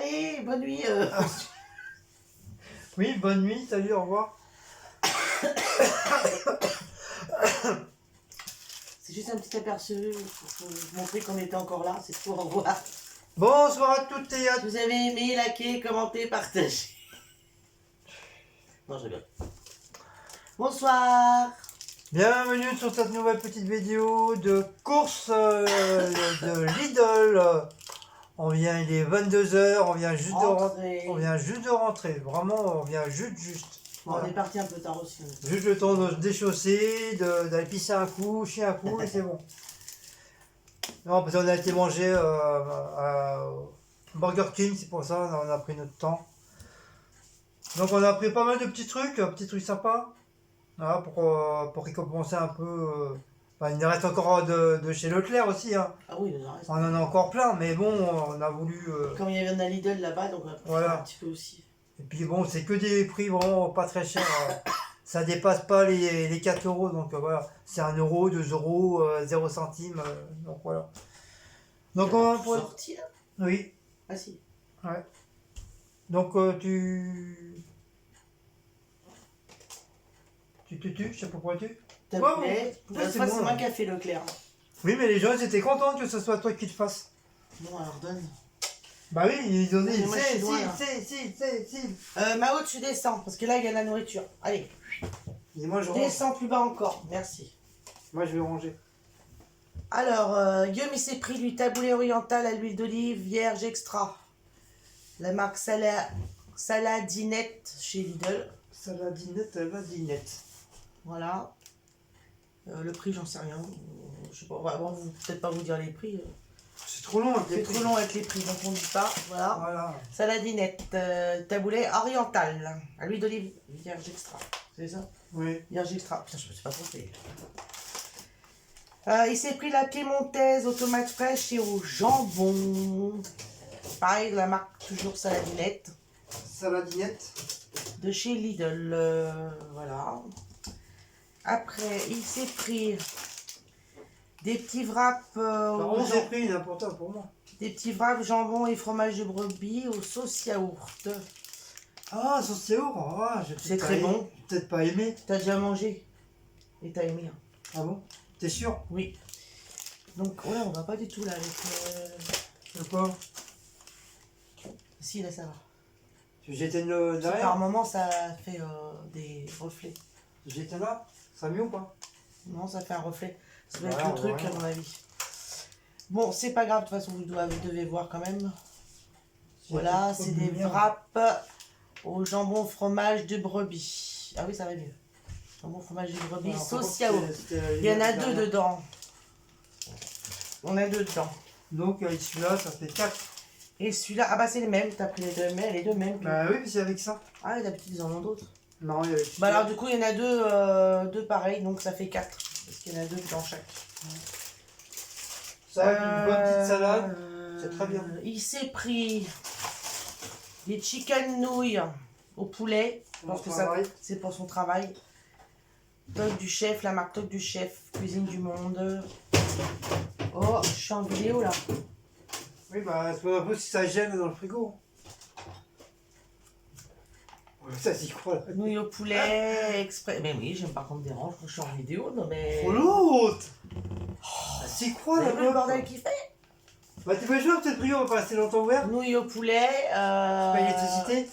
allez, bonne nuit. Oui, bonne nuit, salut, au revoir. C'est juste un petit aperçu pour vous montrer qu'on était encore là. C'est tout, au revoir. Bonsoir à toutes et à Si tous. vous avez aimé, likez, commentez, partagez. Non, je rigole. Bonsoir. Bienvenue sur cette nouvelle petite vidéo de course de Lidl. On vient, il est 22h, on vient juste Rentrez. de rentrer. Vraiment, on vient juste. Bon, Voilà. on est parti un peu tard aussi. Juste le temps de se déchausser, d'aller pisser un coup, chier un coup, et c'est bon. Non, parce qu'on a été manger à Burger King, c'est pour ça on a pris notre temps. Donc on a pris pas mal de petits trucs sympas. Voilà, pour récompenser un peu. Enfin, il nous reste encore de chez Leclerc aussi. Hein. Ah oui, il en reste. On en a encore plein, mais bon, on a voulu. Comme il y avait un Lidl là-bas, donc on a pris Voilà. un petit peu aussi. Et puis bon, c'est que des prix vraiment pas très chers. Ça dépasse pas les 4 euros, donc voilà. C'est 1 euro, 2 euros, 0 centimes. Donc voilà. Donc on va pour... Sorti là. Oui. Ah si. Ouais. Donc tu, je sais pas pourquoi tu. T'as Ouais, plaît. ouais, c'est C'est bon, moi là. qui a fait Leclerc. Oui, mais les gens ils étaient contents que ce soit toi qui le fasses. Bon, alors donne. Bah oui, ils ont dit, Mais moi, je suis loin, là. si. Mao, tu descends, parce que là, il y a de la nourriture. Allez, Et moi je range. descends plus bas encore. Merci. Moi je vais ranger. Alors, Guillaume, il s'est pris du taboulé oriental à l'huile d'olive vierge extra. La marque Saladinette chez Lidl. Saladinette. Voilà. Le prix, j'en sais rien. Je sais pas. Bon, peut-être pas vous dire les prix. C'est trop long. C'est trop long avec les prix, donc on ne dit pas. Voilà. Voilà. Saladinette, taboulé oriental à l'huile d'olive vierge extra. C'est ça? Oui. Vierge extra. Putain, je me suis pas trompée. Il s'est pris la piémontaise aux tomates fraîches et au jambon. Pareil, de la marque toujours Saladinette. Saladinette. De chez Lidl. Voilà. Après, il s'est pris des petits wraps. On s'est pris n'importe quoi pour moi. Des petits wraps jambon et fromage de brebis aux sauces yaourt. Ah, sauce yaourt. Ah, C'est très bon. J'ai peut-être pas aimé. T'as déjà mangé et t'as aimé. Hein. Ah bon? T'es sûr? Oui. Donc, ouais, on va pas du tout là avec. C'est quoi? Si, là, ça va. J'étais derrière. Par moment, ça fait des reflets. J'étais là. Ça mieux ou pas? Non, ça fait un reflet. Ça doit Voilà, être le truc, voilà. à mon avis. Bon, c'est pas grave, de toute façon, vous devez voir quand même. Voilà, c'est des wraps au jambon fromage de brebis. Ah oui, ça va mieux. Jambon fromage de brebis, Alors, sauce par contre, yaourt. c'était- Il y en a derrière. deux dedans. On a deux dedans. Donc celui-là, ça fait 4. Et celui-là, ah bah c'est les mêmes, t'as pris les deux mêmes. Bah oui, puis c'est avec ça. Ah, d'habitude, ils en ont d'autres. Non, il y avait. Bah alors, du coup, il y en a deux pareils, donc ça fait 4. Parce qu'il y en a deux dans chaque. Ça, une bonne petite salade. C'est très bien. Il s'est pris des chicken nouilles au poulet. Je pense que ça, c'est pour son travail. Toc du chef, la marque Toc du chef, cuisine du monde. Oh, je suis en vidéo là. Oui, bah c'est pas un peu si ça gêne dans le frigo. Ouais, ça s'y croit là. Nouilles au poulet, exprès. Mais oui, j'aime pas qu'on me dérange quand je suis en vidéo, non mais. Oh l'autre! Ça s'y croit Vous là, avez vu le bordel qu'il fait? Bah tu peux jouer peut-être brio, on va pas rester longtemps ouvert. Nouilles au poulet. Pas l'électricité.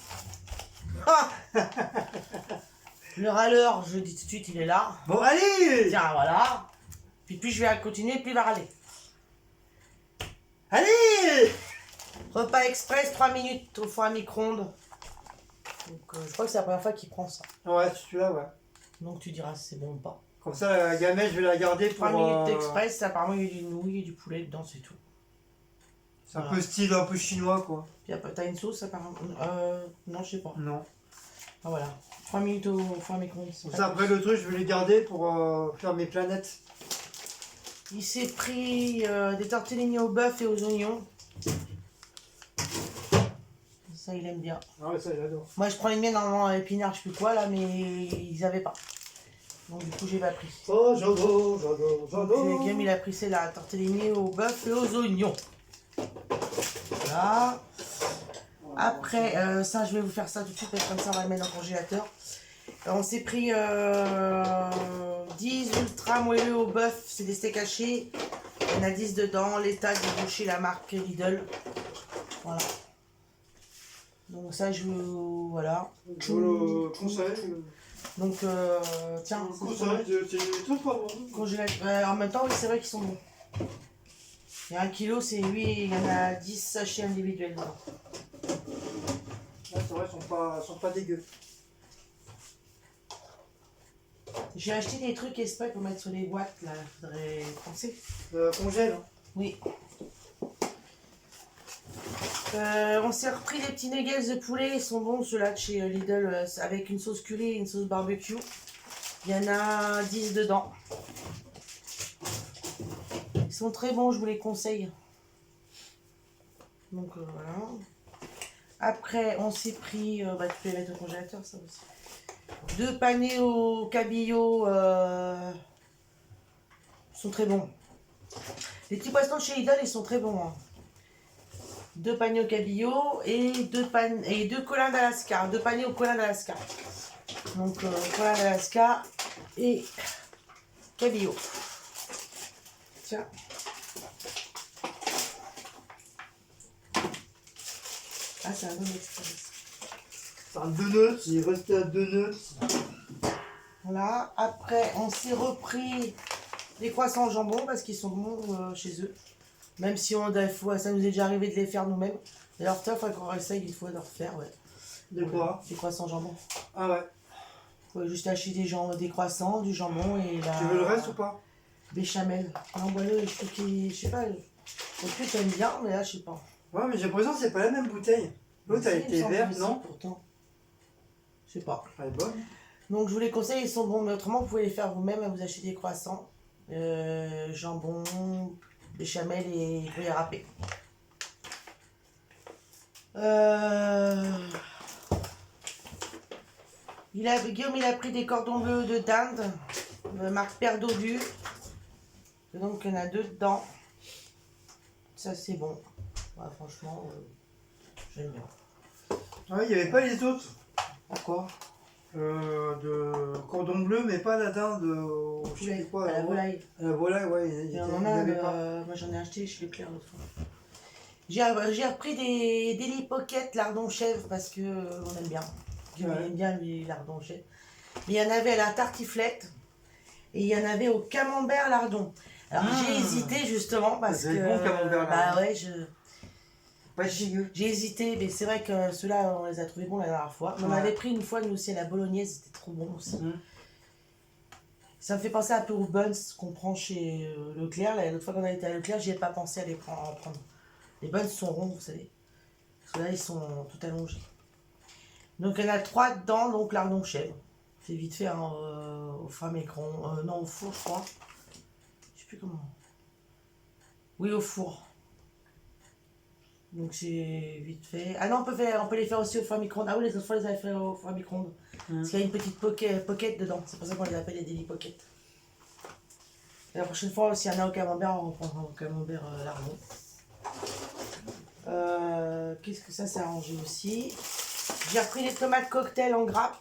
Ah le râleur, je le dis tout de suite, il est là. Bon, allez! Tiens, voilà. Puis je vais continuer, puis il va râler. Allez! Repas express, 3 minutes au four à micro-ondes. Donc je crois que c'est la première fois qu'il prend ça. Ouais, c'est celui-là, ouais. Donc tu diras si c'est bon ou pas. Comme ça, la gamelle, je vais la garder pour. 3 minutes express, apparemment il y a du nouilles et du poulet dedans, c'est tout. C'est un peu style un peu chinois, quoi. Puis après, t'as une sauce apparemment. Non, je sais pas. Non. Ah voilà. 3 minutes au four à micro-ondes. Comme ça, après le truc, je vais les garder pour faire mes planètes. Il s'est pris des tortellini au bœuf et aux oignons. Ça, il aime bien. Ah ouais, ça, j'adore. Moi, je prends les miennes normalement à épinards, je sais plus quoi, là, mais ils avaient pas. Donc, du coup, j'ai pas pris. Oh, j'adore. Guillaume, il a pris c'est la tortellini au bœuf et aux oignons. Voilà. Après, ça, je vais vous faire ça tout de suite, parce que comme ça, on va le mettre dans le congélateur. On s'est pris 10 ultra moelleux au bœuf, c'est des steaks hachés. Il y en a 10 dedans, l'état du boucher, la marque Lidl. Voilà. Donc ça, je vous... Voilà. Je le conseille. Donc, tiens. Je le conseille, c'est très pas bon. Congélateur. En même temps, oui, c'est vrai qu'ils sont bons. Il y a 1 kilo, c'est lui, il y en a 10 sachets individuels dedans. Ouais, c'est vrai, ils sont pas dégueux. J'ai acheté des trucs exprès pour mettre sur les boîtes, là, faudrait penser. Congèle. Hein. Oui. On s'est repris des petits nuggets de poulet, ils sont bons ceux-là de chez Lidl, avec une sauce curry et une sauce barbecue. Il y en a 10 dedans. Ils sont très bons, je vous les conseille. Donc voilà. Après, on s'est pris, tu peux les mettre au congélateur, ça aussi. 2 panés au cabillaud, sont très bons. Les petits poissons de chez Lidl, ils sont très bons. Hein. 2 panés au cabillaud et 2 colins d'Alaska. 2 panés au colin d'Alaska. Donc, colin d'Alaska et cabillaud. Tiens. Ah, c'est un bon express. C'est un donuts, il est resté à donuts. Voilà. Après, on s'est repris des croissants au jambon parce qu'ils sont bons chez eux. Même si des fois, ça nous est déjà arrivé de les faire nous-mêmes. D'ailleurs, il faudrait qu'on essaye une fois de refaire, ouais. De quoi? Des croissants au jambon. Ah ouais. Faut juste acheter des croissants, du jambon et la... Tu veux le reste ou pas? Béchamel. Non, voilà, je sais pas. Peut-être que t'aimes bien, mais là, je sais pas. Ouais, mais j'ai l'impression que c'est pas la même bouteille. L'autre, elle était verte, non? Pourtant. Je sais pas. Elle est bonne. Donc, je vous les conseille, ils sont bons. Mais autrement, vous pouvez les faire vous-même. Vous achetez des croissants, jambon, béchamel et gruyère râpé. Guillaume, il a pris des cordons bleus de dinde, marque Père d'Obu. Donc, il y en a 2 dedans. Ça, c'est bon. Ouais, franchement, j'aime bien. Ouais, il n'y avait pas les autres. Pourquoi? De cordon bleu, mais pas la dinde. Je sais plus quoi. À la volaille. À la volaille, ouais. Il y en a, moi j'en ai acheté chez Leclerc l'autre fois. J'ai repris des Deli Pocket lardon chèvre parce que on aime bien. Il aime bien les lardons chèvre. Mais il y en avait à la tartiflette et il y en avait au camembert lardon. Alors j'ai hésité justement parce que. Bon camembert bah ouais, pas chieux. j'ai hésité, mais c'est vrai que ceux-là on les a trouvés bons la dernière fois. On en avait pris une fois nous aussi à la bolognaise, c'était trop bon aussi. Ça me fait penser un peu aux buns qu'on prend chez Leclerc. L'autre fois qu'on a été à Leclerc, j'y ai pas pensé à en prendre. Les buns sont ronds, vous savez. Ceux-là, ils sont tout allongés. Donc, il y en a 3 dedans, donc lardon chèvre. C'est vite fait hein, au four micro. Non, au four, je crois. Je sais plus comment. Oui, au four. Donc, c'est vite fait. Ah non, on peut les faire aussi au four micro-ondes. Ah oui, les autres fois, les avait fait au four micro-ondes. Parce qu'il y a une petite pocket dedans. C'est pour ça qu'on les appelle les Deli Pocket. Et la prochaine fois, s'il y en a au camembert, on prendra au camembert lardon. Qu'est-ce que ça s'est arrangé aussi? J'ai repris les tomates cocktail en grappe.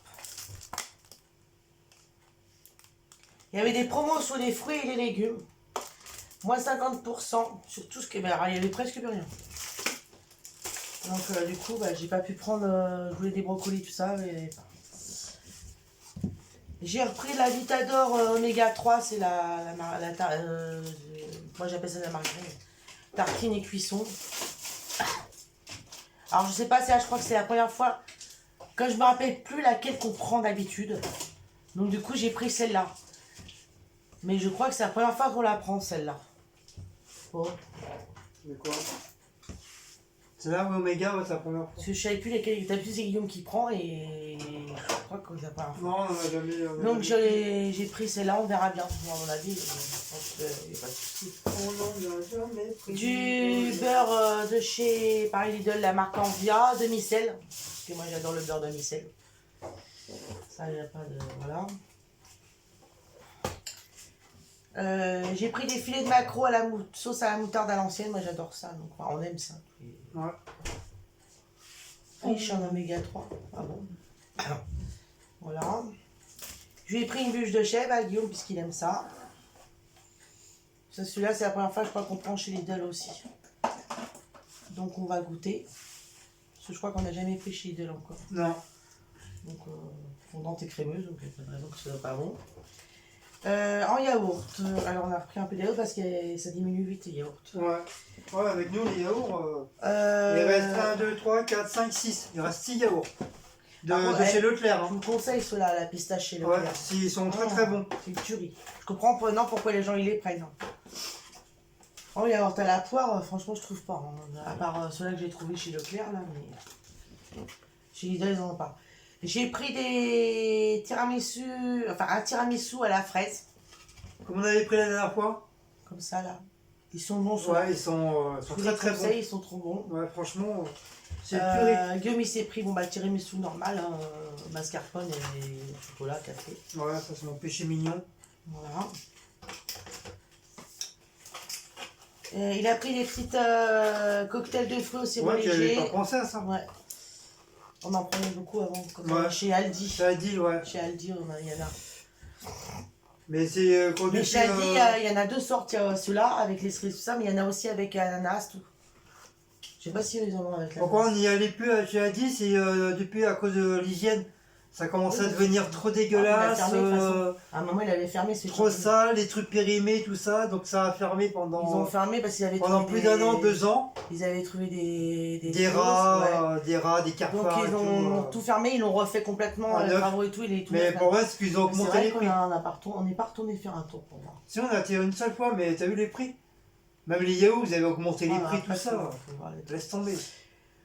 Il y avait des promos sur les fruits et les légumes. Moins 50% sur tout ce qui est... Alors, il y avait presque plus rien. Donc du coup, j'ai pas pu prendre... je voulais des brocolis, tout ça, mais il n'y avait pas. J'ai repris la Vitador Oméga 3, c'est moi j'appelle ça la margarine. Tartine et cuisson. Alors je sais pas, je crois que c'est la première fois que je me rappelle plus laquelle qu'on prend d'habitude. Donc du coup j'ai pris celle-là. Mais je crois que c'est la première fois qu'on la prend celle-là. Bon. Mais quoi? C'est là où Oméga, ouais, c'est la première fois. Parce que je savais plus lesquelles. D'habitude c'est Guillaume qui prend et je crois que c'est la première fois. Non, on n'a jamais. Donc j'ai pris celle-là, on verra bien. À mon avis, je pense qu'il n'y a pas de souci. On n'en a jamais pris. Du beurre de chez Paris Lidl, la marque Envia, demi-sel. Parce que moi j'adore le beurre demi-sel. Ça, il n'y a pas de. Voilà. J'ai pris des filets de maquereau à la sauce à la moutarde à l'ancienne. Moi j'adore ça. Donc on aime ça. Ouais. riche en oméga 3. Ah bon. Voilà. Je lui ai pris une bûche de chèvre à Guillaume puisqu'il aime ça. Celui-là, c'est la première fois je crois qu'on prend chez Lidl aussi. Donc on va goûter. Parce que je crois qu'on n'a jamais pris chez Lidl encore. Non. Donc fondante et crémeuse, donc il n'y a pas de raison que ce soit pas bon. En yaourt. Alors on a repris un peu de yaourt parce que ça diminue vite les yaourts. Ouais. Ouais, avec nous les yaourts, il reste 1, 2, 3, 4, 5, 6. Il reste 6 yaourts. De chez Leclerc. Je vous conseille ceux-là, la pistache chez Ouais, Leclerc. ils sont très bons. C'est une tuerie. Je comprends maintenant pourquoi les gens ils les prennent. En yaourt à la poire, franchement je trouve pas. À part ceux-là que j'ai trouvé chez Leclerc là, mais chez Lidl ils en ont pas. J'ai pris des tiramisu, enfin un tiramisu à la fraise. Comme on avait pris la dernière fois. Comme ça là. Ils sont bons. Ouais, ils sont très bons. Ils sont trop bons. Ouais, franchement, c'est purée. Guillaume il s'est pris le tiramisu normal, hein, mascarpone et chocolat, café. Ouais, ça c'est mon péché mignon. Voilà. Il a pris des petites cocktails de fruits au sirop léger. Ouais, j'avais pas pensé à ça. Ouais. On en prenait beaucoup avant, quand on Ouais. allait chez Aldi. Chez Aldi, ouais. Chez Aldi, il y en a. Mais c'est Mais chez Aldi, il y en a deux sortes. Il y a ceux-là avec les cerises, tout ça, mais il y en a aussi avec ananas, tout. Je sais pas si ils en ont avec l'ananas. Pourquoi on n'y allait plus chez Aldi? C'est depuis à cause de l'hygiène. Ça commence à devenir trop dégueulasse. À un moment, il avait fermé. Trop sale, les trucs périmés, tout ça. Donc ça a fermé pendant. Ils ont fermé parce qu'ils avaient pendant plus d'1 an, 2 ans. Ils avaient trouvé des rats, des cafards. Donc ils ont tout fermé, ils l'ont refait complètement, les travaux et tout. Mais pour moi, c'est qu'ils ont augmenté les prix. On n'est pas retourné faire un tour pour voir. Si on a été une seule fois, mais t'as vu les prix? Même les yaourts, vous avez augmenté les prix, tout ça. Laisse tomber.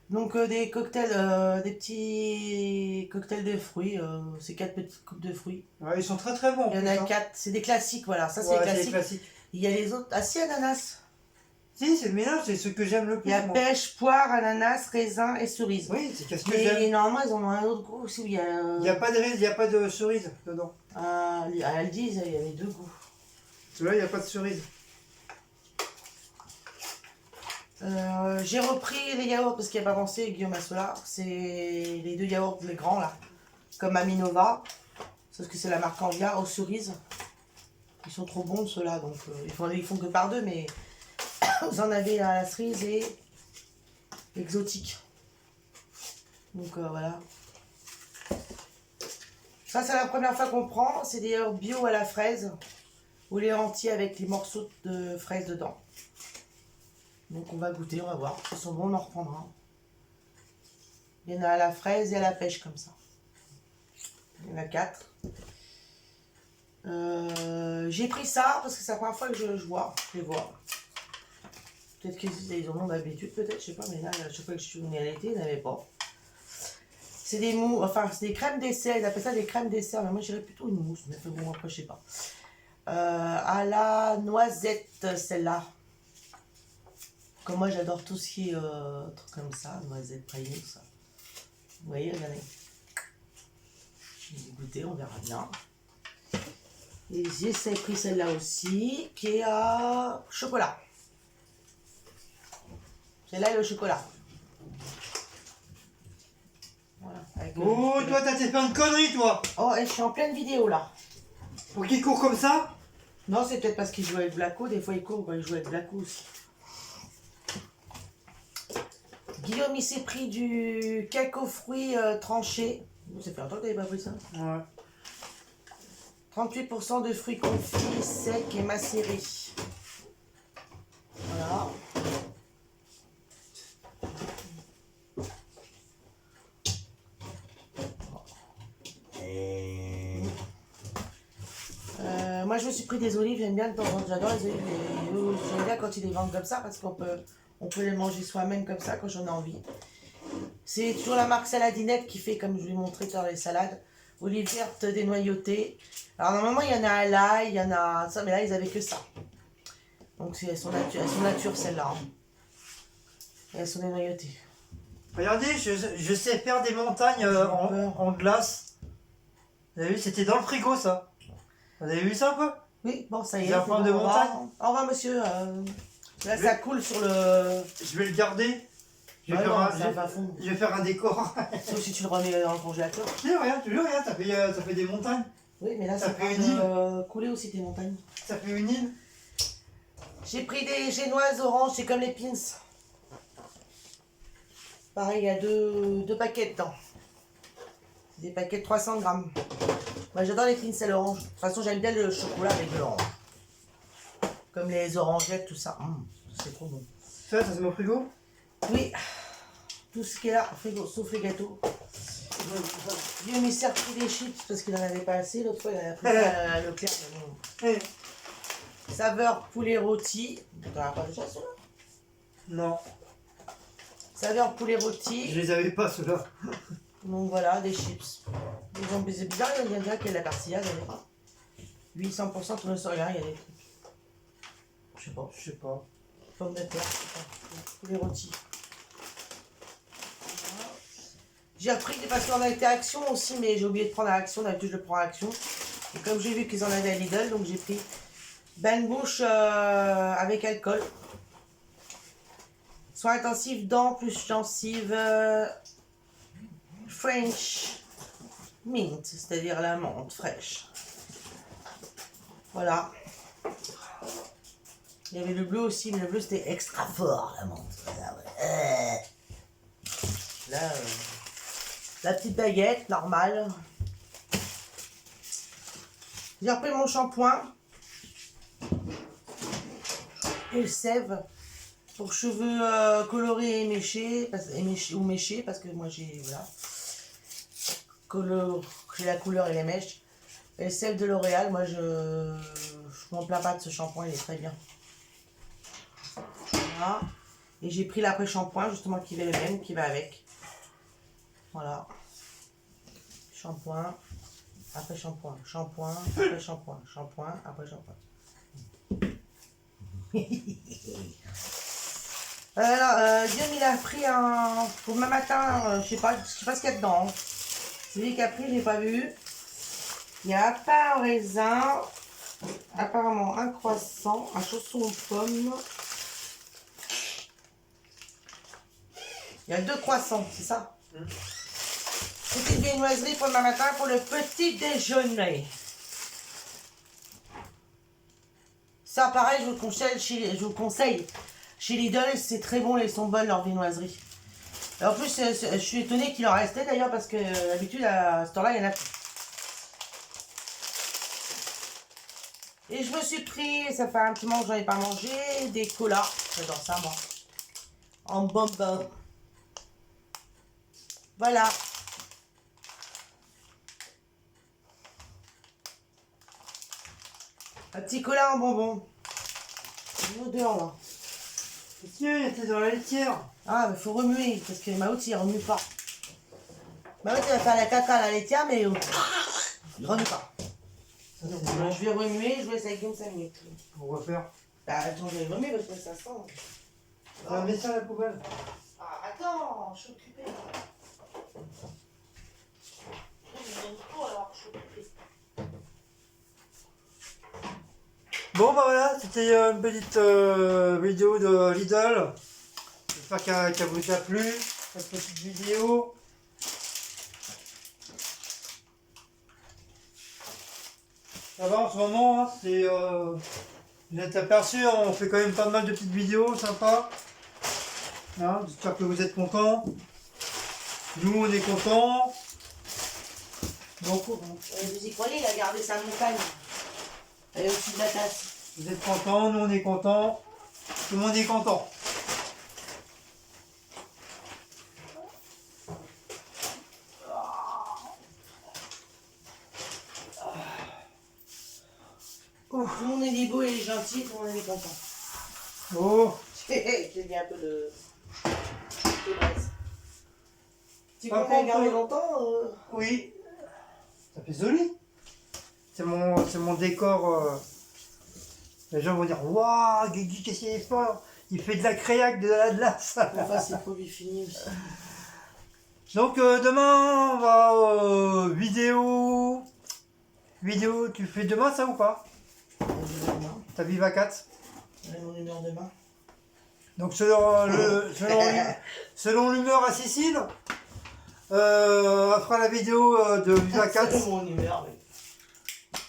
Donc des cocktails, des petits cocktails de fruits, c'est 4 petites coupes de fruits. Ouais, ils sont très bons. Il y en a 4, c'est des classiques, voilà, ça c'est les classiques. Il y a les autres, ah si, ananas. Si, c'est le mélange, c'est ce que j'aime le plus. Il y a pêche, poire, ananas, raisin et cerise. Oui, c'est qu'est-ce que j'aime. Mais normalement, ils en ont un autre goût aussi. Il n'y a pas de cerise dedans. À Aldi, il y avait 2 goûts. Celui-là, il n'y a pas de cerise. J'ai repris les yaourts parce qu'il n'y a pas pensé, Guillaume a ceux-là. C'est les 2 yaourts, les grands là, comme Aminova. Sauf que c'est la marque Canvia aux cerises. Ils sont trop bons ceux-là, donc ils font que par 2, mais vous en avez à la cerise et exotique. Donc voilà. Ça, c'est la première fois qu'on prend. C'est des yaourts bio à la fraise ou les entiers avec les morceaux de fraises dedans. Donc on va goûter, on va voir. Ils sont bons, on en reprendra. Il y en a à la fraise et à la pêche comme ça. Il y en a 4. J'ai pris ça parce que c'est la première fois que je vois. Je vais voir. Peut-être qu'ils en ont d'habitude, peut-être, je sais pas, mais là, à chaque fois que je suis venue à l'été, ils n'avaient pas. C'est des mous, enfin, c'est des crèmes dessert, ils appellent ça des crèmes dessert, mais moi je dirais plutôt une mousse, mais bon, après, je sais pas. À la noisette, celle-là. Comme moi, j'adore tout ce qui est truc comme ça, noisette praline, ça. Vous voyez, regardez. Je vais goûter, on verra bien. Et j'ai pris celle-là aussi, qui est à chocolat. Celle-là est le chocolat. Voilà. Oh, toi, t'as fait une connerie, toi! Oh, et je suis en pleine vidéo, là. Pour qu'il court comme ça? Non, c'est peut-être parce qu'il joue avec Blacko. Des fois, il court quand il joue avec Blacko aussi. Guillaume, il s'est pris du cake aux fruits tranché. Ça fait longtemps que t'avais pas pris ça. Ouais. 38% de fruits confits, secs et macérés. Voilà. Moi, je me suis pris des olives, j'aime bien de temps en temps. J'adore les olives. J'aime bien quand ils les vendent comme ça parce qu'on peut les manger soi-même comme ça quand j'en ai envie. C'est toujours la marque Saladinette qui fait, comme je vous l'ai montré dans les salades, olives vertes dénoyautées. Alors normalement, il y en a à l'ail, il y en a ça, mais là, ils avaient que ça. Donc elles sont nature celles-là. Hein. Et elles sont dénoyautées. Regardez, je sais faire des montagnes en glace. Vous avez vu, c'était dans le frigo, ça. Vous avez vu ça un peu? Oui, bon, ça y est. C'est en forme de montagne. Au revoir, monsieur. Là, ça coule sur le... Je vais le garder. Je vais, Ah faire, non, un, ça va fondre. je vais faire un décor. Sauf si tu le remets dans le congélateur. Tu regarde, toujours regarde, ça fait des montagnes. Oui, mais là, Ça ça fait fait une île. couler aussi tes montagnes. Ça fait une île. J'ai pris des génoises oranges, c'est comme les pins. Pareil, il y a deux paquets dedans. Des paquets de 300 grammes. Moi, j'adore les pins à l'orange. De toute façon, j'aime bien le chocolat avec de l'orange. Comme les orangettes, tout ça. C'est trop bon. Ça c'est mon frigo. Oui, tout ce qui est là, frigo, sauf les gâteaux. Dieu m'y sert pris des chips parce qu'il n'en avait pas assez. L'autre fois, il en a pris à Leclerc. Eh. Saveur poulet rôti. T'en as pas déjà ceux-là? Non, Saveur poulet rôti. je les avais pas ceux-là. Donc voilà, des chips. Ils ont c'est bizarre, il y en a qui a de la tortilla, il y en a pas. 800% tournesol sur rien, il y a des trucs. Je sais pas. Pommes de terre, je sais pas. Poulet rôti. Voilà. J'ai appris parce qu'on a été à Action aussi, mais j'ai oublié de prendre à Action. D'habitude, je le prends à Action. Et comme j'ai vu qu'ils en avaient à Lidl, donc j'ai pris bain de bouche avec alcool. Soins intensifs, dents plus gencives. French mint, c'est-à-dire la menthe fraîche. Voilà. Il y avait le bleu aussi, mais le bleu c'était extra fort, la menthe. Là, la petite baguette, normale. J'ai repris mon shampoing et le sève pour cheveux colorés et méchés, ou méchés, parce que moi j'ai, voilà. J'ai la couleur et les mèches. Et celle de L'Oréal, moi je m'en plains pas de ce shampoing, il est très bien. Voilà. Et j'ai pris l'après-shampoing justement qui va le même, qui va avec. Voilà. Shampoing, après-shampoing, shampoing, après-shampoing, shampoing, après-shampoing. Alors, Guillaume il a pris un. Pour demain matin, je sais pas ce qu'il y a dedans. C'est lui qui a pris, je l'ai pas vu. Il y a un pain au raisin, apparemment un croissant, un chausson aux pommes. Il y a 2 croissants, c'est ça? Petite viennoiserie pour demain matin pour le petit déjeuner. Ça, pareil, je vous conseille. Chez Lidl, c'est très bon, elles sont bonnes, leurs viennoiseries. Et en plus, je suis étonnée qu'il en restait d'ailleurs, parce que d'habitude, à ce temps-là, il y en a plus. Et je me suis pris, ça fait un petit moment que j'en ai pas mangé, des colas. J'adore ça, moi. En bonbons. Voilà. Un petit cola en bonbons. Une odeur, là. Tiens, il était dans la laitière. Ah, mais faut remuer, parce que Maout, il remue pas. Maout, il va faire la caca à la laitière, mais il remue pas. Donc, je vais remuer, je vous laisse avec Guillaume 5 minutes. Pour refaire. Bah, attends, je vais remuer parce que ça sent. On va mettre ça à la poubelle. Ah, attends, je suis occupée. Bon bah voilà, c'était une petite vidéo de Lidl. J'espère qu'elle vous a plu, cette petite vidéo. Ça va en ce moment, hein, c'est... vous êtes aperçu, on fait quand même pas mal de petites vidéos sympas. Hein, j'espère que vous êtes contents. Nous on est contents. Donc, Vous y croyez, il a gardé sa montagne. Elle est au-dessus de la tasse. vous êtes contents, nous on est contents. Tout le monde est content. Tout le monde est beau et gentil, tout le monde est content. Oh, J'ai mis un peu de braise. Tu Par peux la contre, garder longtemps oui. Ça fait joli. C'est mon décor. Les gens vont dire waouh, Guigui, qu'est-ce qu'il est fort. Il fait de la créaque, de la glace. Enfin, c'est produit fini aussi. Donc demain, on va vidéo. Vidéo, tu fais demain ça ou pas? Ta Viva 4. Mon humeur demain. Donc selon l'humeur à Cécile, elle fera la vidéo de Viva 4. C'est mon humeur, oui.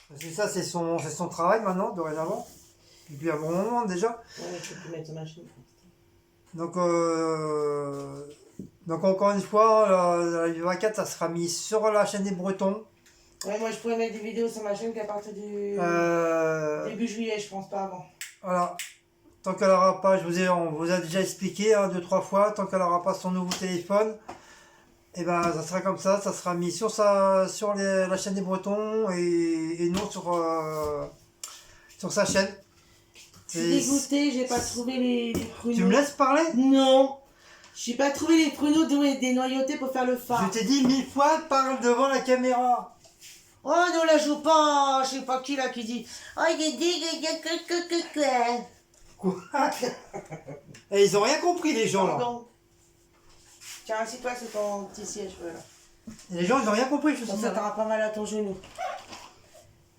Parce que ça c'est son travail maintenant, dorénavant. Depuis un bon moment déjà. Ouais, mais tu peux mettre ta machine. Donc encore une fois, la Viva 4, ça sera mis sur la chaîne des Bretons. Ouais, moi je pourrais mettre des vidéos sur ma chaîne qu'à partir du début juillet, je pense pas avant. Voilà. Tant qu'elle n'aura pas, on vous a déjà expliqué 2-3 fois, tant qu'elle n'aura pas son nouveau téléphone, et ben ça sera comme ça sera mis sur la chaîne des Bretons et non sur sa chaîne. Je suis dégoûtée, j'ai pas trouvé les pruneaux. Tu me laisses parler? Non. J'ai pas trouvé les pruneaux dénoyautés pour faire le phare. Je t'ai dit 1000 fois, parle devant la caméra. Oh non, la joue pas, je sais pas qui là qui dit. Oh, il est dit. Quoi? Et ils ont rien compris les gens là. Pardon. Tiens, assis-toi sur ton petit siège. Voilà. Et les gens ils ont rien compris, je Comme suis ça, t'auras pas mal à ton genou.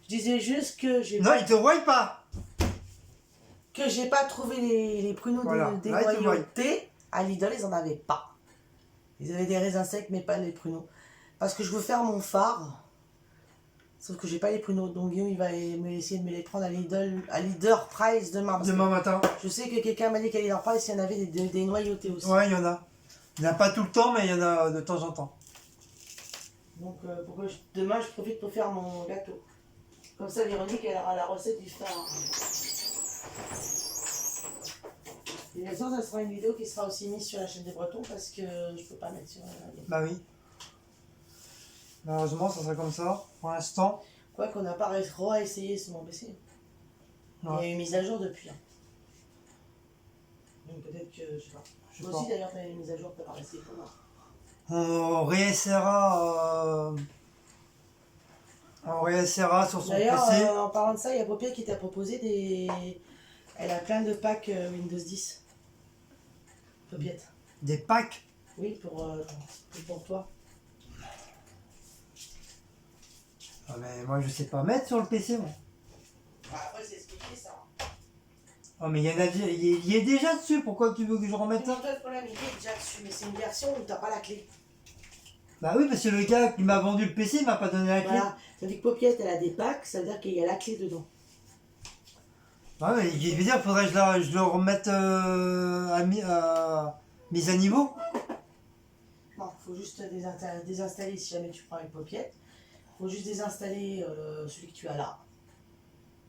Je disais juste que j'ai Non, ils te voient pas. pas trouvé les pruneaux Voilà, dénoyautés. À Lidl, ils en avaient pas. Ils avaient des raisins secs, mais pas les pruneaux. Parce que je veux faire mon phare. Sauf que j'ai pas les pruneaux. Donc Guillaume, il va essayer de me les prendre à Leader Price demain. Demain matin. Je sais que quelqu'un m'a dit qu'à Leader Price, il y en avait des noyautés aussi. Ouais, il y en a. Il n'y en a pas tout le temps, mais il y en a de temps en temps. Donc demain, je profite pour faire mon gâteau. Comme ça, Véronique, elle aura la recette du phare. Et bien sûr, ça sera une vidéo qui sera aussi mise sur la chaîne des Bretons parce que je peux pas mettre sur Bah oui. Malheureusement, ça sera comme ça, pour l'instant. Quoi qu'on n'a pas réessayé sur mon PC. Ouais. Il y a eu mise à jour depuis. Donc peut-être que, je sais pas. Moi aussi d'ailleurs, tu as eu une mise à jour, tu n'as pas resté pour moi. On réessayera sur son PC. D'ailleurs, en parlant de ça, il y a Popiette qui t'a proposé des... Elle a plein de packs Windows 10. Popiette. Des packs. Oui, pour toi. Ah, mais moi je sais pas mettre sur le PC moi. Après, c'est expliqué ça. Oh mais il y est déjà dessus, pourquoi tu veux que je remette ça? Le problème, il est déjà dessus, mais c'est une version où tu n'as pas la clé. Bah oui, parce que le gars qui m'a vendu le PC, il m'a pas donné la clé. Voilà, tandis que Popiette, elle a des packs, ça veut dire qu'il y a la clé dedans. Bah mais je veux dire, faudrait que je le remette mise à niveau. Non, il faut juste désinstaller si jamais tu prends une Popiette. Il faut juste désinstaller celui que tu as là.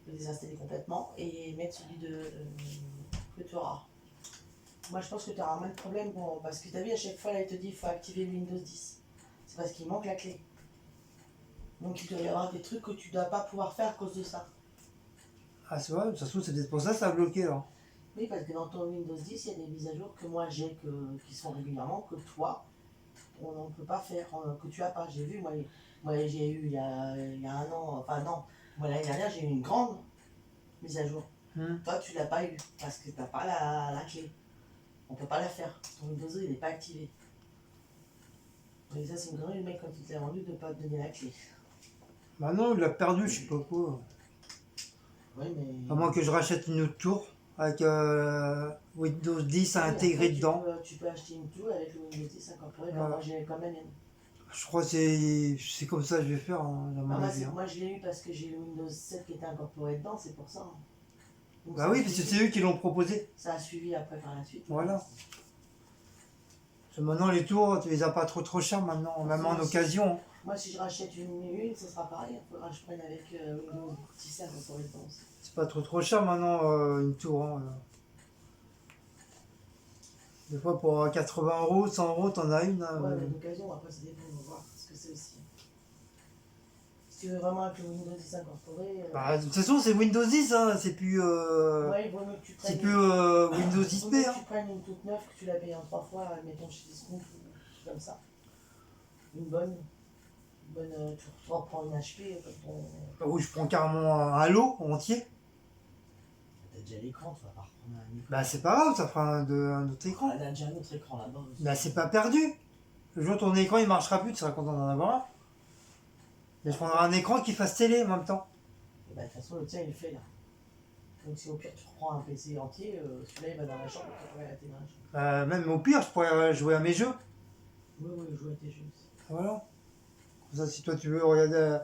Le désinstaller complètement et mettre celui que tu auras. Moi, je pense que tu auras moins de problèmes parce que tu as vu, à chaque fois, là, elle te dit qu'il faut activer le Windows 10. C'est parce qu'il manque la clé. Donc, il doit y avoir des trucs que tu ne dois pas pouvoir faire à cause de ça. Ah c'est vrai, ça se trouve c'est peut-être pour ça que ça a bloqué là. Oui, parce que dans ton Windows 10, il y a des mises à jour que moi j'ai qui sont régulièrement, que toi, on ne peut pas faire, que tu n'as pas. J'ai vu, moi j'ai eu il y a un an, enfin non, moi l'année dernière j'ai eu une grande mise à jour. Toi tu l'as pas eu parce que tu n'as pas la clé. On peut pas la faire. Ton Windows il n'est pas activé. Et ça c'est une grande le mec quand il te l'a vendu de ne pas te donner la clé. Bah non, il l'a perdu, je sais pas quoi. Oui, mais... À moins que je rachète une autre tour avec Windows 10 à intégrer dedans. Tu peux acheter une tour avec le Windows 10 incorporé, voilà. moi j'ai comme la mienne. Je crois que c'est comme ça que je vais faire. Moi je l'ai eu parce que j'ai le Windows 7 qui était incorporé dedans, c'est pour ça. Donc, bah oui, parce que c'est eux qui l'ont proposé. Ça a suivi après par la suite. Voilà. Parce que maintenant les tours, tu les as pas trop cher maintenant, même en occasion. Moi si je rachète une ça sera pareil, il faudra que je prenne avec Windows 10 incorporé dedans aussi. C'est pas trop cher maintenant une tour. Hein. Des fois pour 80 €, 100 €, t'en as une. Ouais, mais d'occasion, après ça dépend, on va voir ce que c'est aussi. Si tu veux vraiment avec le Windows 10 incorporé... Bah, de toute façon c'est Windows 10, hein. C'est plus... ouais, il vaut mieux que tu prennes... C'est plus Windows 10 Il p. vaut mieux Hein. que tu prennes une toute neuve, que tu la payes en 3 fois, mettons chez Discount ou comme ça. Une bonne tu reprends une HP comme ton... Bah oui, je prends carrément un Halo entier. T'as déjà l'écran, tu vas pas reprendre un écran. Bah c'est pas grave, ça fera un autre écran. Elle a déjà un autre écran là-bas aussi. Bah c'est pas perdu. Le jour où ton écran il marchera plus, tu seras content d'en avoir un. Mais je prendrai un écran qui fasse télé en même temps. Et bah de toute façon le tien il le fait là. Donc si au pire tu reprends un PC entier, celui-là il va dans la chambre pour travailler à tes linges. Même au pire, je pourrais jouer à mes jeux. Oui, oui, jouer à tes jeux aussi. Voilà. Comme ça, si toi tu veux regarder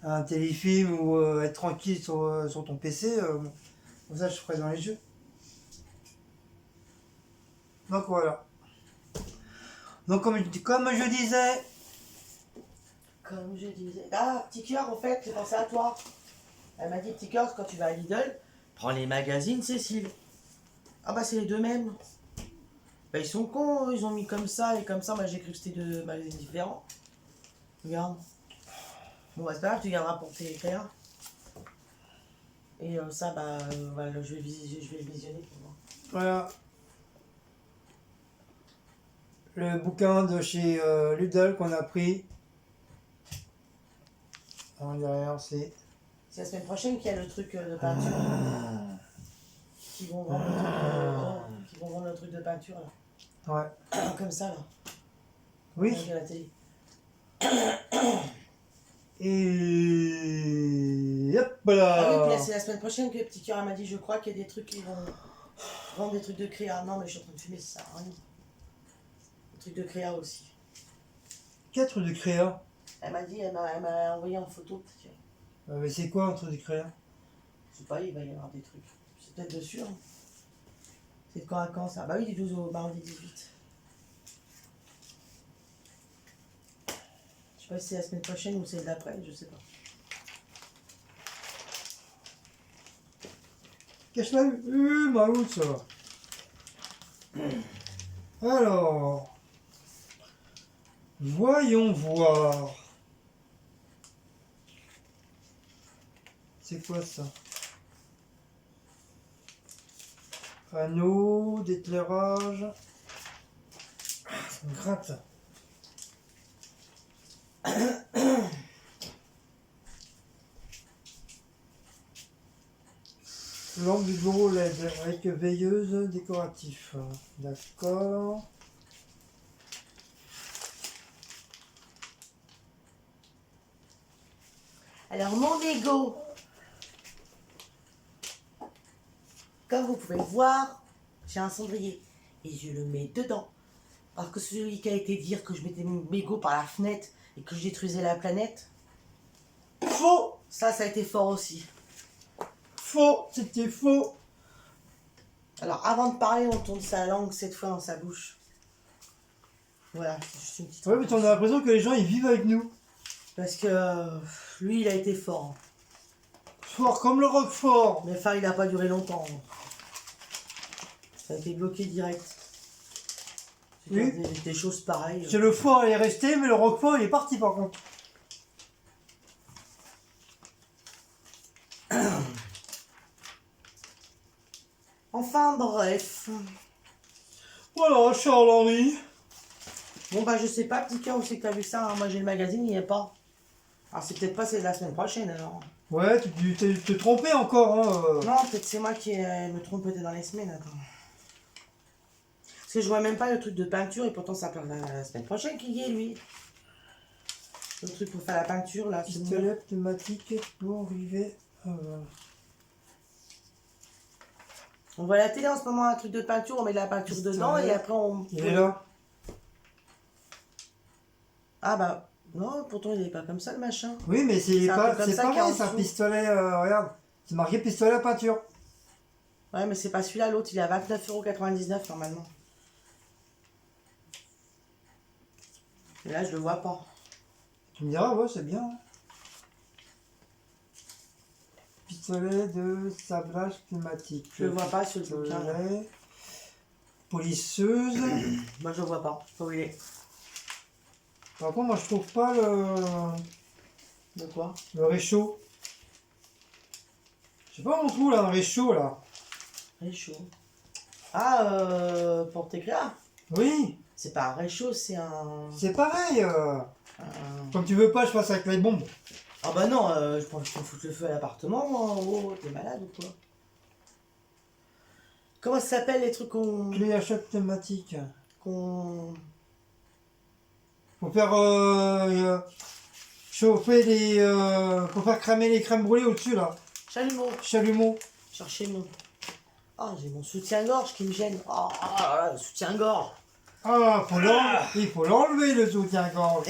un téléfilm ou être tranquille sur ton PC, comme ça je ferai dans les jeux. Donc voilà. Donc comme je disais, Comme je disais. Ah, petit cœur, en fait, j'ai pensé à toi. Elle m'a dit, petit cœur, quand tu vas à Lidl, prends les magazines, Cécile. Ah bah c'est les deux mêmes. Bah ils sont cons, ils ont mis comme ça et comme ça. Moi j'ai cru que c'était deux magazines différents. Regarde. Bon bah c'est pas grave, tu garderas pour tes créas. Et ça, bah voilà, je vais le visionner pour voir. voilà. Le bouquin de chez Lidl qu'on a pris. En derrière, c'est. C'est la semaine prochaine qu'il y a le truc de peinture. Qui vont vendre le truc de peinture là. Ouais. Comme ça là. Oui. Avec la télé. Et hop Ah oui, là. puis là, c'est la semaine prochaine que Petit Cœur m'a dit, je crois qu'il y a des trucs qui vont vendre des trucs de créa. Non, mais je suis en train de fumer, ça sert à rien. Des trucs de créa aussi. 4 de créa. Elle m'a envoyé en photo. Petit Cœur. Mais c'est quoi un truc de créa? Je sais pas, il va y avoir des trucs. C'est peut-être dessus. Hein. C'est de quand à quand ça? Bah oui, du 12 au mardi 18. Je sais pas si c'est la semaine prochaine ou celle d'après, je sais pas. Cache-la. Ma route ça. Alors. Voyons voir. C'est quoi ça? Anneau d'éclairage. Ça me gratte. Lampe du bureau LED avec veilleuse décoratif. D'accord. Alors, mon Lego. Comme vous pouvez le voir, j'ai un cendrier. Et je le mets dedans. Parce que celui qui a été dire que je mettais mon Lego par la fenêtre et que je détruisais la planète. Faux! Ça a été fort aussi. Faux! C'était faux! Alors, avant de parler, on tourne sa langue cette fois dans sa bouche. Voilà, c'est juste une petite. Ouais, mais on a l'impression que les gens ils vivent avec nous. Parce que lui, il a été fort. Fort comme le Roquefort. Mais enfin, il n'a pas duré longtemps. Ça a été bloqué direct. Oui. Des choses pareilles. C'est le fort, il est resté, mais le Roquefort, il est parti par contre. Enfin, bref. Voilà, Charles-Henri. Bon, bah, je sais pas, petit cœur, où c'est que t'as vu ça, hein. Moi, j'ai le magazine, il n'y est pas. Alors, c'est peut-être pas c'est de la semaine prochaine, alors. Ouais, tu te trompé encore, hein. Non, peut-être c'est moi qui me trompe peut-être dans les semaines, attends. Parce que je vois même pas le truc de peinture, et pourtant, ça parle la semaine prochaine qu'il y est, lui. Le truc pour faire la peinture, là. Pistolet pneumatique pour rivet. Voilà. On voit à la télé en ce moment un truc de peinture, on met de la peinture dedans, et après, on... Il est là. Ah, bah... Non, pourtant, il est pas comme ça, le machin. Oui, mais c'est un pas, peu comme c'est ça qu'il y a pareil, en c'est un dessous. pistolet, regarde. C'est marqué pistolet à peinture. Ouais, mais c'est pas celui-là, l'autre, il est à 29,99 € normalement. Et là, je le vois pas. Tu me diras, ouais, c'est bien. Hein. Pistolet de sablage pneumatique. Je le vois pas sur le bouquin. Là. Pistolet. Polisseuse. Moi, je le vois pas. Faut où il est. Par contre, moi, je trouve pas le quoi? le réchaud. Je sais pas où on trouve là, un réchaud là. Réchaud. Ah, pour t'écrire. Oui, C'est pas un réchaud, c'est un... c'est pareil. un- Comme tu veux pas, je fasse avec les bombes. Ah bah non, je pense que je peux foutre le feu à l'appartement, moi. Oh, t'es malade ou quoi? Comment ça s'appelle les trucs qu'on... Clé à choc pneumatique. qu'on... Pour faire chauffer les. Pour faire cramer les crèmes brûlées au-dessus là. Chalumeau. Chalumeau. chercher mon... Oh, j'ai mon soutien-gorge qui me gêne. Oh, soutien-gorge. Ah, il faut l'enlever le soutien-gorge.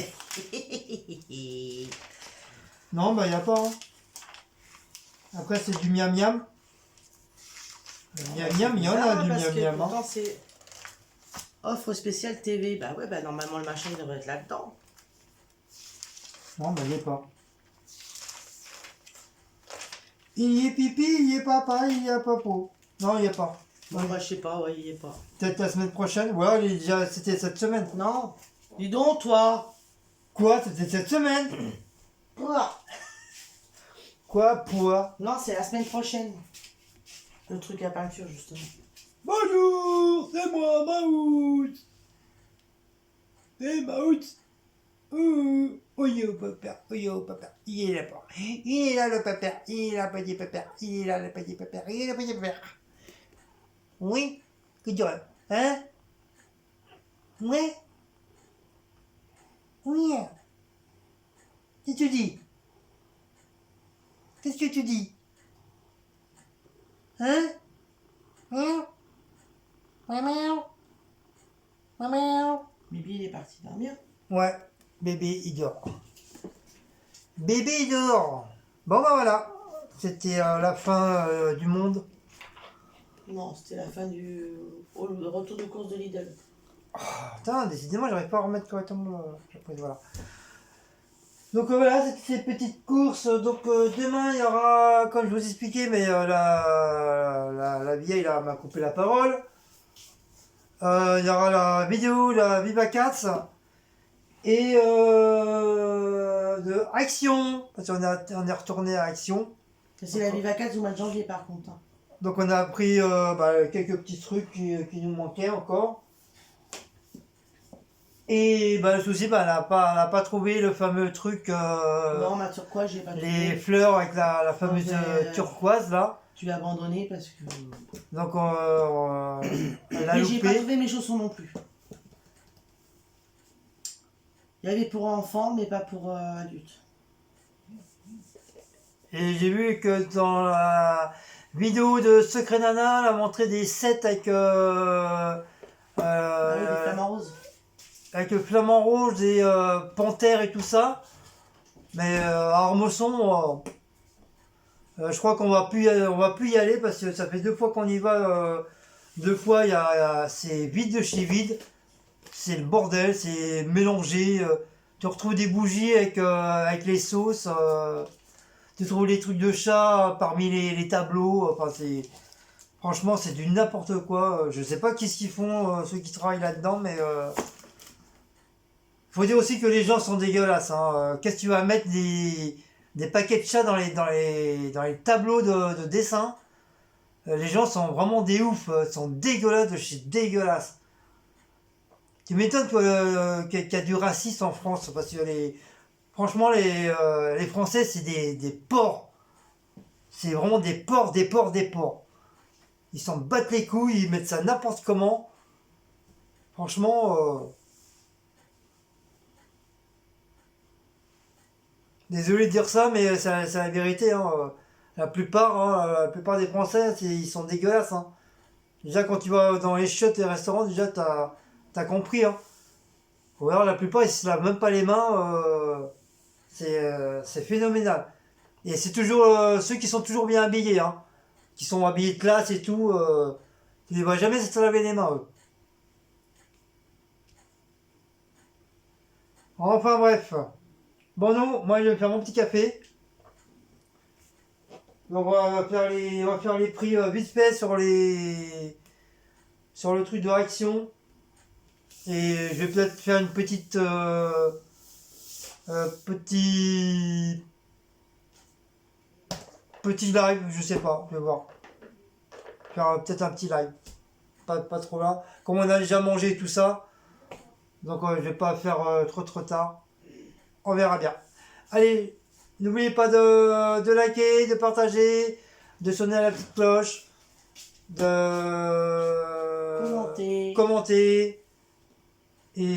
Non, bah, il n'y a pas. Hein. Après, c'est du miam-miam. Le miam-miam, il y en a du miam-miam. Pourtant, c'est offre spéciale TV. Bah ouais, bah normalement, le machin, il devrait être là-dedans. Non, bah, il n'y est pas. Il y est pipi, il y est papa, il y a papo. Non, il n'y a pas. Bon, bah, je sais pas, ouais, il y est pas. Peut-être la semaine prochaine. Ouais, il est déjà... c'était cette semaine. Non. Dis donc, toi. Quoi? C'était cette semaine? Ouah. Quoi? Poids? Non, c'est la semaine prochaine. Le truc à peinture, justement. Bonjour, c'est moi, Maout. C'est Maout. Yo, papa, papa. Il est là, papa. Il est là, le papa. Il est là, petit papa. Il est là, le petit papa. Il est là, le petit papa. Oui? Que tu dirais? Hein? Oui? Oui? Qu'est-ce que tu dis? Qu'est-ce que tu dis? Hein? Miaou? Miaou? Miaou? Bibi, il est parti dormir. Ouais, bébé il dort. Bébé il dort. Bon bah voilà, c'était la fin du monde. Non, c'était la fin du retour de course de Lidl. Oh, putain, décidément j'arrive pas à remettre correctement la prise, voilà. Donc voilà, c'était ces petites courses. Donc demain il y aura, comme je vous expliquais, mais la vieille là m'a coupé la parole. Il y aura la vidéo, la Viva Cats. Et de Action, parce qu'on est retourné à Action. C'est la Viva 4 au mois de janvier, par contre. Hein. Donc on a pris quelques petits trucs qui nous manquaient encore. Et le souci, elle n'a pas trouvé le fameux truc. Non, ma turquoise, j'ai pas les trouvé. fleurs avec la fameuse turquoise là. Tu l'as abandonné parce que. Donc elle a Mais j'ai pas loupé. trouvé mes chaussons non plus. Il y avait pour enfants, mais pas pour adultes. Et j'ai vu que dans la vidéo de Secret Nana, elle a montré des sets avec. Des flamants roses. Avec le flamant rouge et panthère et tout ça. Mais à Armosson, je crois qu'on va plus y aller parce que ça fait 2 fois qu'on y va. 2 fois, c'est vide de chez vide. C'est le bordel, c'est mélangé. Tu retrouves des bougies avec les sauces. Tu trouves les trucs de chat parmi les tableaux. Enfin, franchement, c'est du n'importe quoi. Je sais pas qu'est-ce qu'ils font, ceux qui travaillent là-dedans, mais... Faut dire aussi que les gens sont dégueulasses. Hein. Qu'est-ce que tu vas mettre des paquets de chats dans les tableaux de dessin? Les gens sont vraiment des oufs, sont dégueulasses de chez dégueulasses. Tu m'étonnes qu'il y a du racisme en France, parce que franchement, les Français, c'est des porcs. C'est vraiment des porcs, des porcs, des porcs. Ils s'en battent les couilles, ils mettent ça n'importe comment. Franchement... Désolé de dire ça, mais c'est la vérité. Hein. La plupart des Français, ils sont dégueulasses. Hein. Déjà, quand tu vas dans les chiottes et les restaurants, déjà, t'as compris. Hein. Faut voir, la plupart, ils se lavent même pas les mains. C'est phénoménal. Et c'est toujours ceux qui sont toujours bien habillés. Hein. Qui sont habillés de classe et tout. Tu les vois jamais se laver les mains, eux. Enfin, bref. Bon, non, moi je vais faire mon petit café. Donc on va faire les prix vite fait sur le truc de réaction. Et je vais peut-être faire une petite petit live, je sais pas, je vais voir. Faire peut-être un petit live. Pas trop là. Comme on a déjà mangé tout ça. Donc je vais pas faire trop tard. On verra bien. Allez, n'oubliez pas de liker, de partager, de sonner à la petite cloche, de commenter. Et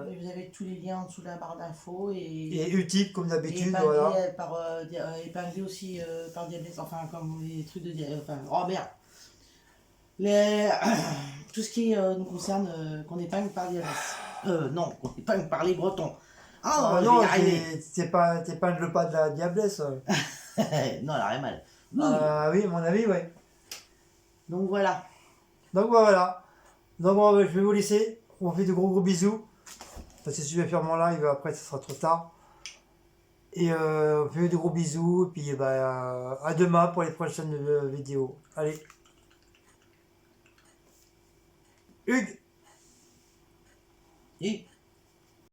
Vous avez tous les liens en dessous de la barre d'infos Et utile comme et d'habitude, épinglé, voilà. épinglé aussi par Diablesse, enfin comme les trucs de enfin, oh merde. Les, tout ce qui nous concerne, qu'on épingle par Diablesse. Non, qu'on épingle par les Bretons. Oh, Ah je vais y non, arriver. t'es pas le pas de la diablesse. Non, elle a rien mal. Ah oui, à mon avis, ouais. Donc voilà. Donc voilà. Donc bon, je vais vous laisser. On fait de gros bisous. Parce que si je vais faire mon live, après, ce sera trop tard. Et on fait de gros bisous. Et puis bah, à demain pour les prochaines vidéos. Allez. Hugues! Et